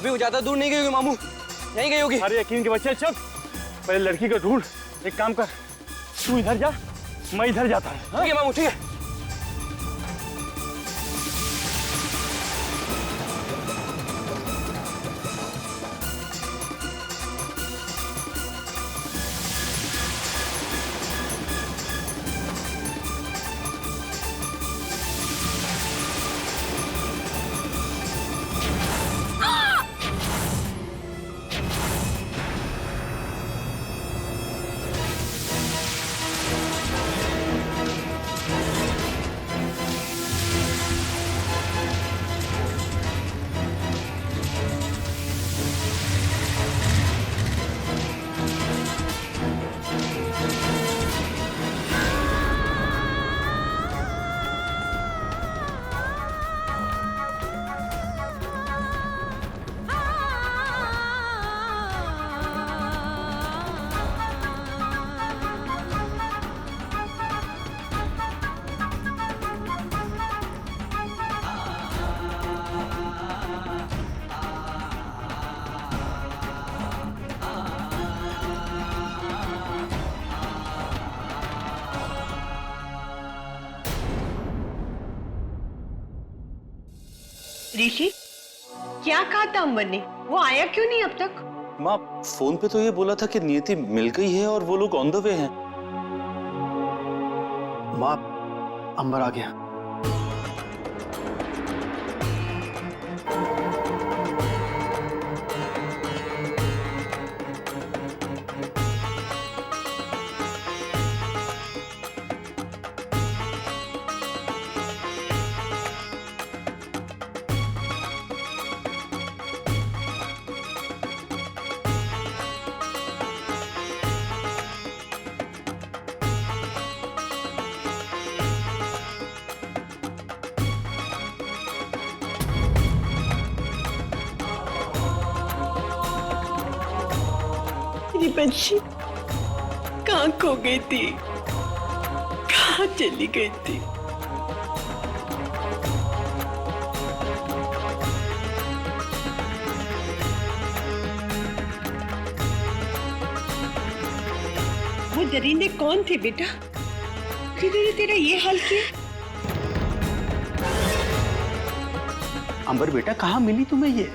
अभी वो ज्यादा दूर नहीं गई होगी मामू, नहीं गई होगी। अरे यकीन के बच्चे चल, पहले लड़की को ढूंढ। एक काम कर, तू इधर जा, मैं इधर जाता हूँ। ठीक है मामू, ठीक है। ऋषि, क्या कहा था अम्बर ने? वो आया क्यों नहीं अब तक? माँ, फोन पे तो ये बोला था कि नियति मिल गई है और वो लोग ऑन द वे हैं। माँ, अंबर आ गया। मेरी बच्ची कहाँ खो गई थी, कहाँ चली गई थी? वो दरिंदे कौन थे बेटा, जिन्होंने तेरा ये हाल किया? अंबर बेटा, कहाँ मिली तुम्हें ये,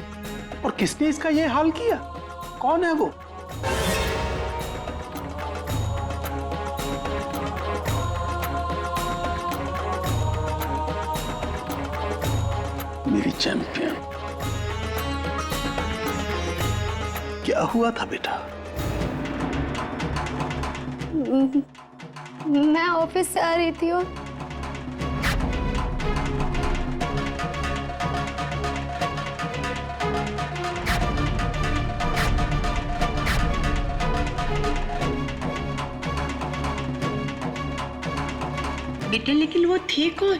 और किसने इसका ये हाल किया? कौन है वो? मेरी चैंपियन, क्या हुआ था बेटा? मैं ऑफिस से आ रही थी और बेटा, लेकिन वो थी कौन?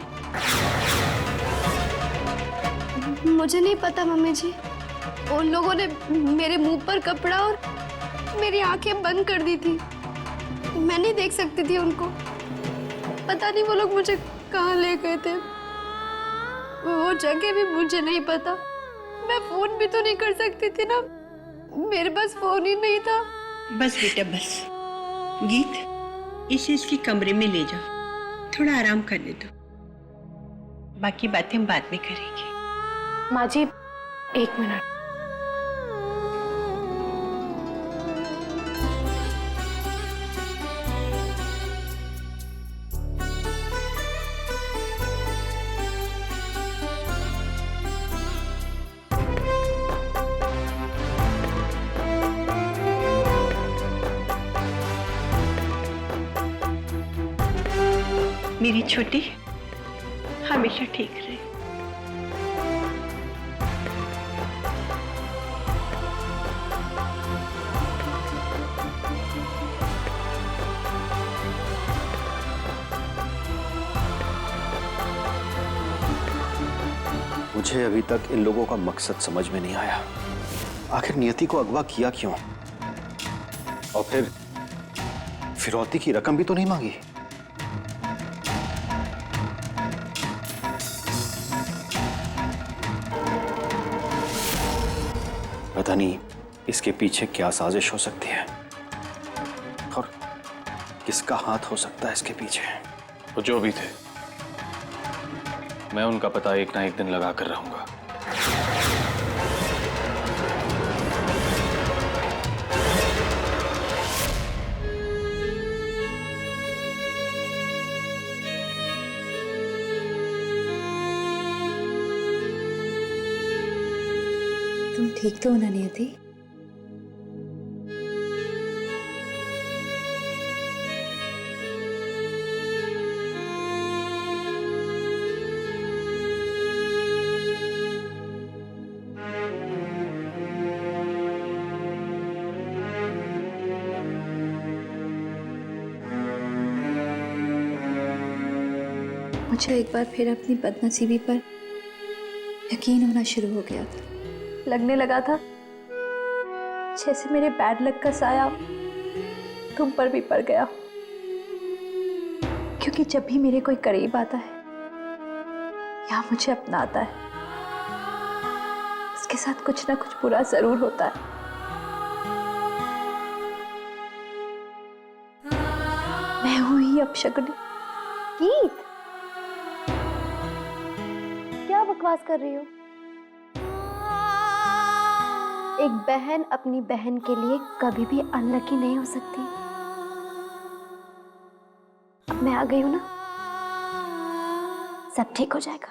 मुझे नहीं पता मम्मी जी। उन लोगों ने मेरे मुंह पर कपड़ा और मेरी आंखें बंद कर दी थी। मैं नहीं देख सकती थी उनको। पता नहीं वो लोग मुझे कहाँ ले गए थे। वो जगह भी मुझे नहीं पता। मैं फोन भी तो नहीं कर सकती थी ना, मेरे पास फोन ही नहीं था। बस बेटा बस, गीत इसे इसके कमरे में ले जाओ, थोड़ा आराम करने दो, बाकी बातें हम बाद में करेंगे। माँ जी, एक मिनट। मेरी छोटी हमेशा ठीक रहे। मुझे अभी तक इन लोगों का मकसद समझ में नहीं आया। आखिर नियति को अगवा किया क्यों? और फिर फिरौती की रकम भी तो नहीं मांगी। पता नहीं इसके पीछे क्या साजिश हो सकती है और किसका हाथ हो सकता है इसके पीछे। वो जो भी थे, मैं उनका पता एक ना एक दिन लगा कर रहूंगा। तुम ठीक तो हो ना नियति? मुझे एक बार फिर अपनी बदनसीबी पर यकीन होना शुरू हो गया था। लगने लगा था जैसे मेरे बैड लक का साया तुम पर भी पड़ गया, क्योंकि जब भी मेरे कोई करीब आता है या मुझे अपनाता है, उसके साथ कुछ ना कुछ बुरा जरूर होता है। मैं हूं ही अपशकुनी। गीत, क्या बकवास कर रही हो? एक बहन अपनी बहन के लिए कभी भी अनलकी नहीं हो सकती। अब मैं आ गई हूं ना, सब ठीक हो जाएगा।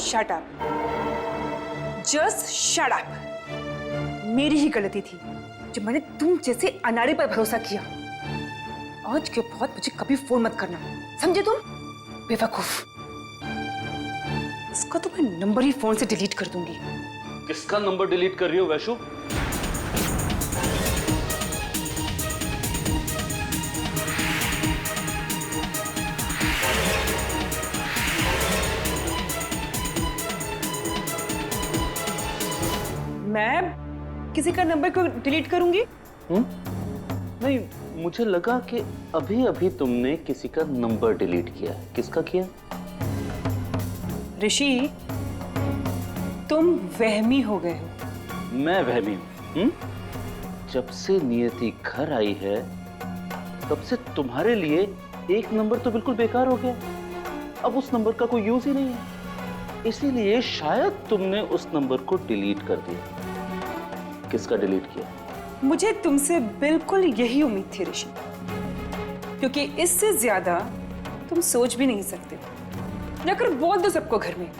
Shut up, just shut up. मेरी ही गलती थी जो मैंने तुम जैसे अनाड़ी पर भरोसा किया। आज के बाद मुझे कभी फोन मत करना, समझे तुम? बेवकूफ। इसका तो मैं नंबर ही फोन से डिलीट कर दूंगी। किसका नंबर डिलीट कर रही हो वैशु? मैं किसी का नंबर क्यों डिलीट करूंगी? नहीं, मुझे लगा कि अभी अभी तुमने किसी का नंबर डिलीट किया है। किसका किया? ऋषि, तुम वहमी हो गए हो। मैं वहमी हूं? जब से नियति घर आई है तब से तुम्हारे लिए एक नंबर तो बिल्कुल बेकार हो गया। अब उस नंबर का कोई यूज ही नहीं है, इसीलिए शायद तुमने उस नंबर को डिलीट कर दिया। किसका डिलीट किया? मुझे तुमसे बिल्कुल यही उम्मीद थी ऋषि, क्योंकि इससे ज्यादा तुम सोच भी नहीं सकते। जाकर बोल दो सबको घर में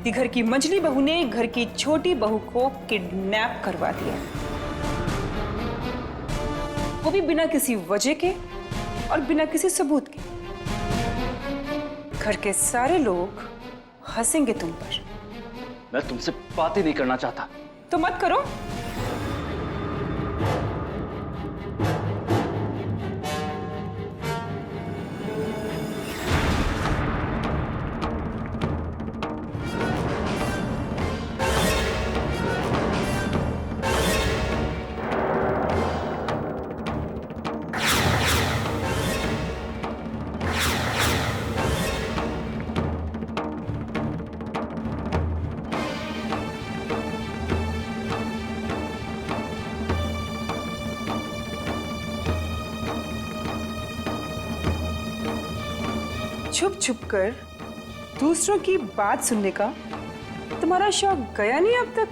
कि घर की मंझली बहू ने घर की छोटी बहू को किडनैप करवा दिया, वो भी बिना किसी वजह के और बिना किसी सबूत के। घर के सारे लोग हंसेंगे तुम पर। मैं तुमसे बात ही नहीं करना चाहता। तो मत करो। छुप छुप कर दूसरों की बात सुनने का तुम्हारा शौक गया नहीं अब तक?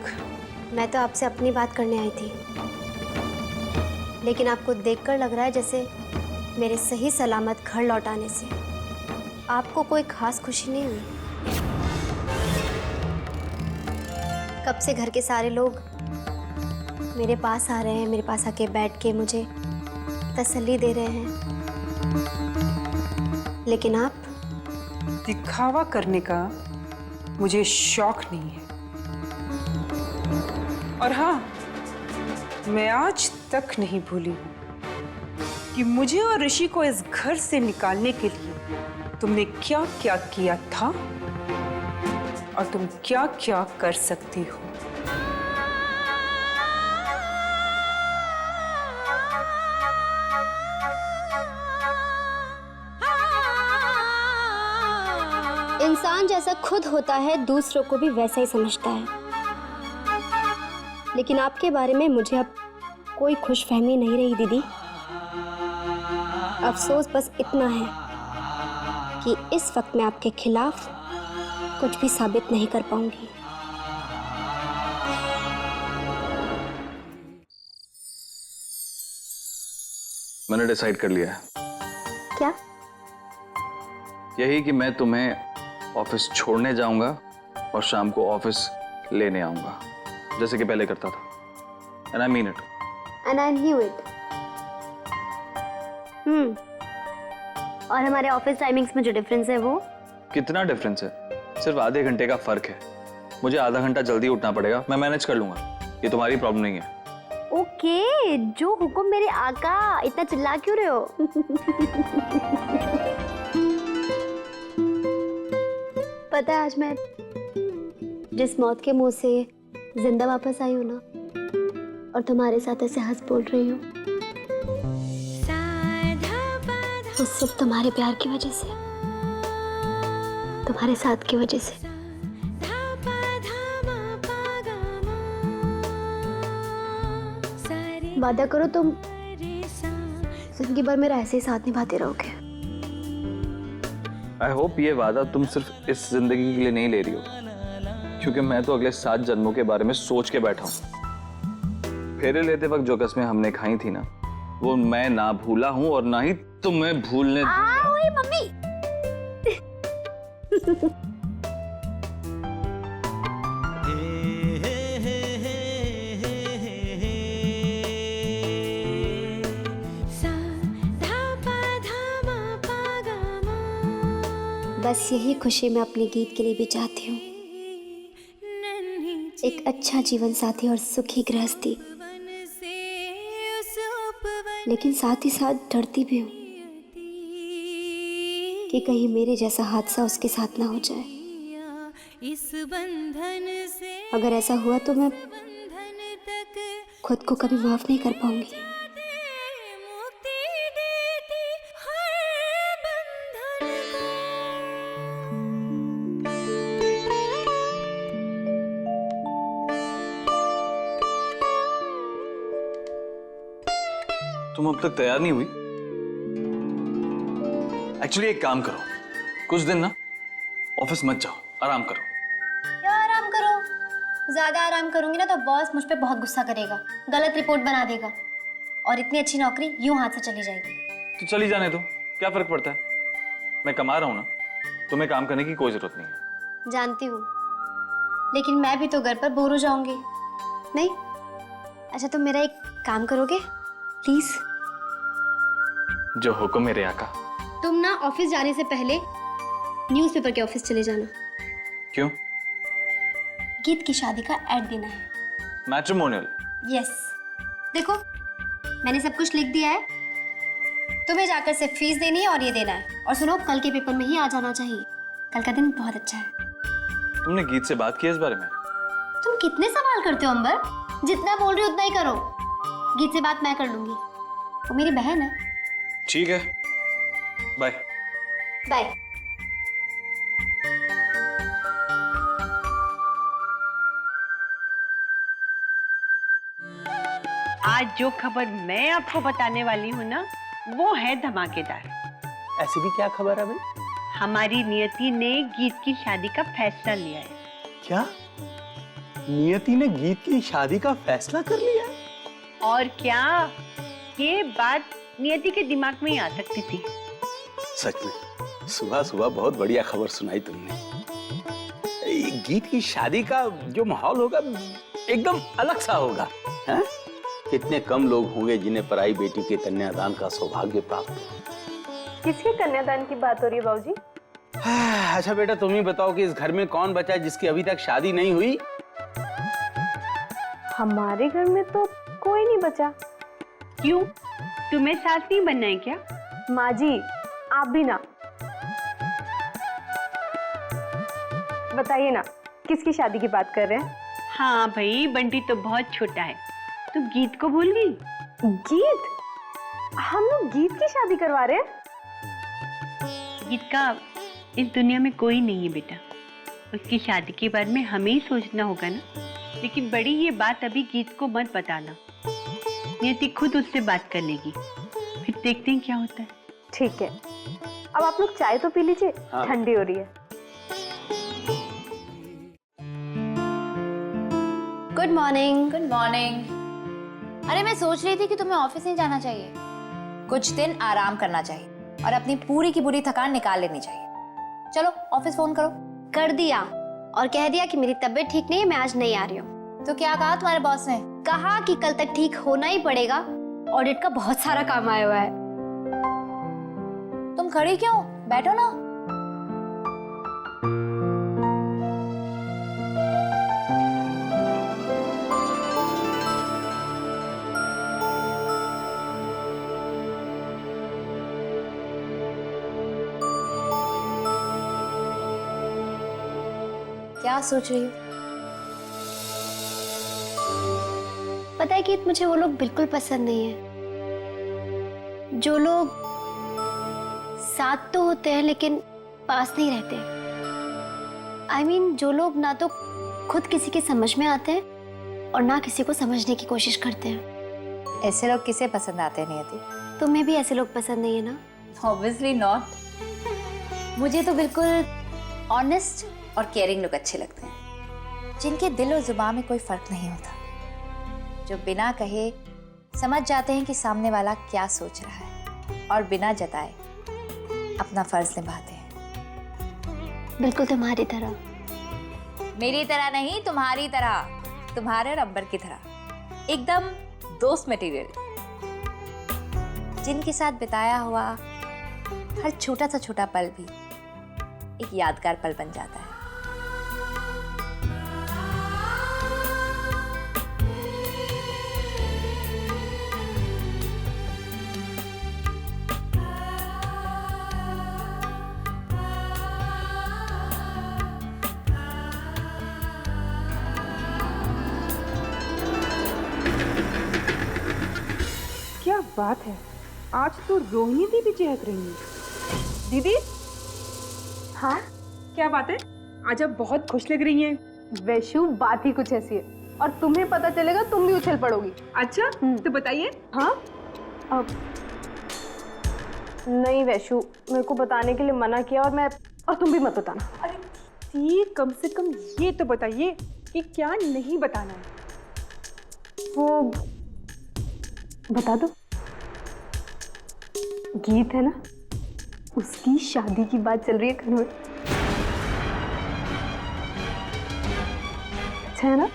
मैं तो आपसे अपनी बात करने आई थी, लेकिन आपको देखकर लग रहा है जैसे मेरे सही सलामत घर लौट आने से आपको कोई खास खुशी नहीं हुई। कब से घर के सारे लोग मेरे पास आ रहे हैं, मेरे पास आके बैठ के मुझे तसल्ली दे रहे हैं, लेकिन आप दिखावा करने का मुझे शौक नहीं है। और हाँ, मैं आज तक नहीं भूली हूं कि मुझे और ऋषि को इस घर से निकालने के लिए तुमने क्या क्या किया था और तुम क्या क्या कर सकती हो। इंसान जैसा खुद होता है दूसरों को भी वैसा ही समझता है, लेकिन आपके बारे में मुझे अब कोई खुशफहमी नहीं रही दीदी। अफसोस बस इतना है कि इस वक्त मैं आपके खिलाफ कुछ भी साबित नहीं कर पाऊंगी। मैंने डिसाइड कर लिया है। क्या? यही कि मैं तुम्हें ऑफिस छोड़ने जाऊंगा और शाम को ऑफिस लेने आऊंगा, जैसे कि पहले करता था। And I mean it. And I knew it. और हमारे ऑफिस टाइमिंग्स में जो डिफरेंस है वो कितना डिफरेंस है? सिर्फ आधे घंटे का फर्क है। मुझे आधा घंटा जल्दी उठना पड़ेगा, मैं मैनेज कर लूंगा, ये तुम्हारी प्रॉब्लम नहीं है। ओके, जो हुक्म मेरे आका। इतना चिल्ला क्यों रहे हो? पता है आज मैं जिस मौत के मुंह से जिंदा वापस आई हूँ ना, और तुम्हारे साथ ऐसे हंस बोल रही हूँ, वो सिर्फ तुम्हारे प्यार की वजह से, तुम्हारे साथ की वजह से। वादा करो तुम जिंदगी भर मेरा ऐसे ही साथ निभाते रहोगे। आई होप ये वादा तुम सिर्फ इस जिंदगी के लिए नहीं ले रही हो, क्योंकि मैं तो अगले 7 जन्मों के बारे में सोच के बैठा हूँ। फेरे लेते वक्त जो कस्में हमने खाई थी ना, वो मैं ना भूला हूँ और ना ही तुम्हें भूलने ओए मम्मी। बस यही खुशी मैं अपने गीत के लिए भी चाहती हूँ, एक अच्छा जीवन साथी और सुखी गृहस्थी, लेकिन साथ ही साथ डरती भी हूँ कि कहीं मेरे जैसा हादसा उसके साथ ना हो जाए। अगर ऐसा हुआ तो मैं खुद को कभी माफ नहीं कर पाऊंगी। तुम अब तक तैयार नहीं हुई? एक्चुअली एक काम करो, कुछ दिन ना ऑफिस मत जाओ, आराम करो। क्या आराम करो? ज्यादा आराम करूंगी ना तो बॉस मुझ पे बहुत गुस्सा करेगा, गलत रिपोर्ट बना देगा, और इतनी अच्छी नौकरी यूं हाथ से चली जाएगी। तो चली जाने दो, क्या फर्क पड़ता है? मैं कमा रहा हूं ना, तुम्हें काम करने की कोई जरूरत नहीं है। जानती हूँ, लेकिन मैं भी तो घर पर बोर हो जाऊंगी। नहीं? अच्छा, तुम मेरा एक काम करोगे प्लीज? जो हुक्म मेरे आका। तुम ना ऑफिस जाने से पहले न्यूज़पेपर के ऑफिस चले जाना। क्यों? गीत की शादी का ऐड देना है। मैट्रिमोनियल? यस। देखो, मैंने सब कुछ लिख दिया है, तुम्हें जाकर सिर्फ फीस देनी है और ये देना है। और सुनो, कल के पेपर में ही आ जाना चाहिए, कल का दिन बहुत अच्छा है। तुमने गीत से बात की इस बारे में? तुम कितने सवाल करते हो अंबर? जितना बोल रही हो उतना ही करो। गीत से बात मैं कर लूंगी, वो मेरी बहन है। ठीक है, बाय बाय। आज जो खबर मैं आपको बताने वाली हूँ ना, वो है धमाकेदार। ऐसी भी क्या खबर है भाई? हमारी नियति ने गीत की शादी का फैसला लिया है। क्या? नियति ने गीत की शादी का फैसला कर लिया? और क्या, ये बात नियति के दिमाग में ही आ सकती थी। सच में सुबह सुबह बहुत बढ़िया खबर सुनाई तुमने। ये गीत की शादी का जो माहौल होगा एकदम अलग सा होगा, हैं? कितने कम लोग होंगे जिन्हें पराई बेटी के कन्यादान का सौभाग्य प्राप्त हो। किसके कन्यादान की बात हो रही है बाबूजी? अच्छा बेटा, तुम ही बताओ कि इस घर में कौन बचा है जिसकी अभी तक शादी नहीं हुई? हमारे घर में तो कोई नहीं बचा। क्यों, तुम्हें सास नहीं बनना है क्या? माँ जी, आप भी ना। बताइए ना, किसकी शादी की बात कर रहे हैं? हाँ भाई, बंटी तो बहुत छोटा है, तो गीत को भूल गई? गीत? हम लोग गीत की शादी करवा रहे हैं? गीत का इस दुनिया में कोई नहीं है बेटा। उसकी शादी के बारे में हमें ही सोचना होगा ना। लेकिन बड़ी ये बात अभी गीत को मत बताना। नियति खुद उससे बात कर लेगी, फिर देखते हैं क्या होता है। ठीक है, अब आप लोग चाय तो पी लीजिए, ठंडी हो रही है। Good morning. Good morning. अरे मैं सोच रही थी कि तुम्हें ऑफिस नहीं जाना चाहिए, कुछ दिन आराम करना चाहिए और अपनी पूरी की पूरी थकान निकाल लेनी चाहिए। चलो ऑफिस फोन करो। कर दिया और कह दिया कि मेरी तबीयत ठीक नहीं है, मैं आज नहीं आ रही हूँ। तो क्या कहा तुम्हारे बॉस ने? कहा कि कल तक ठीक होना ही पड़ेगा, ऑडिट का बहुत सारा काम आया हुआ है। तुम खड़ी क्यों, बैठो ना। क्या सोच रही हो? पता है कि मुझे वो लोग बिल्कुल पसंद नहीं है जो लोग साथ तो होते हैं लेकिन पास नहीं रहते। I mean, जो लोग ना तो खुद किसी के समझ में आते हैं और ना किसी को समझने की कोशिश करते हैं। ऐसे लोग किसे पसंद आते हैं नियति? तुम्हें भी ऐसे लोग पसंद नहीं है ना? Obviously not. मुझे तो बिल्कुल ऑनेस्ट और केयरिंग लोग अच्छे लगते हैं, जिनके दिल और जुबान में कोई फर्क नहीं होता, जो बिना कहे समझ जाते हैं कि सामने वाला क्या सोच रहा है और बिना जताए अपना फर्ज निभाते हैं। बिल्कुल तुम्हारी तरह। मेरी तरह नहीं, तुम्हारी तरह, तुम्हारे और अंबर की तरह, एकदम दोस्त मटेरियल, जिनके साथ बिताया हुआ हर छोटा सा छोटा पल भी एक यादगार पल बन जाता है। क्या बात है, आज तो रोहिणी दीदी चहक रही है। दीदी, हाँ क्या बात है, आज आप बहुत खुश लग रही हैं। वैशु, बात ही कुछ ऐसी है और तुम्हें पता चलेगा तुम भी उछल पड़ोगी। अच्छा, तो बताइए। हाँ, अब नहीं वैशु, मेरे को बताने के लिए मना किया और तुम भी मत बताना। अरे दीदी, कम से कम ये तो बताइए कि क्या नहीं बताना है। वो बता दो, गीत है ना, उसकी शादी की बात चल रही है घर में। अच्छा है ना?